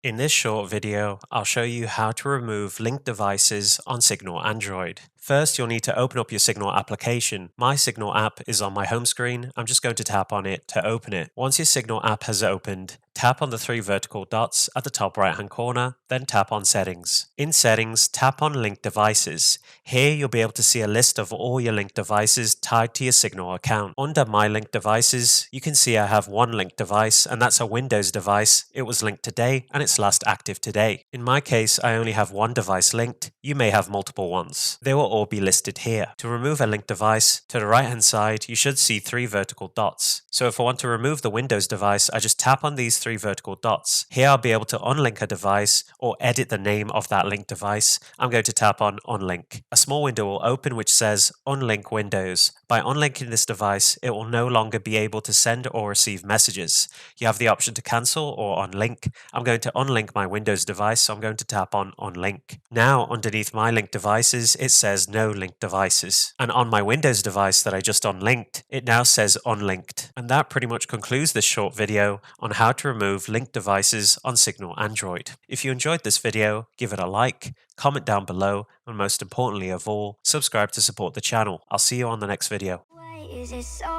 In this short video, I'll show you how to remove linked devices on Signal Android. First, you'll need to open up your Signal application. My Signal app is on my home screen. I'm just going to tap on it to open it. Once your Signal app has opened, tap on the three vertical dots at the top right hand corner, then tap on Settings. In Settings, tap on Linked Devices. Here you'll be able to see a list of all your linked devices tied to your Signal account. Under My Linked Devices, you can see I have one linked device, and that's a Windows device. It was linked today and it's last active today. In my case, I only have one device linked. You may have multiple ones. They will all be listed here. To remove a linked device, to the right hand side, you should see three vertical dots. So if I want to remove the Windows device, I just tap on these three vertical dots. Here I'll be able to unlink a device or edit the name of that linked device. I'm going to tap on Unlink. A small window will open which says Unlink Windows. By unlinking this device, it will no longer be able to send or receive messages. You have the option to cancel or unlink. I'm going to unlink my Windows device, so I'm going to tap on Unlink. Now, underneath my linked devices, it says No Linked Devices. And on my Windows device that I just unlinked, it now says Unlinked. And that pretty much concludes this short video on how to remove linked devices on Signal Android. If you enjoyed this video, give it a like, comment down below, and most importantly of all, subscribe to support the channel. I'll see you on the next video. Why is it so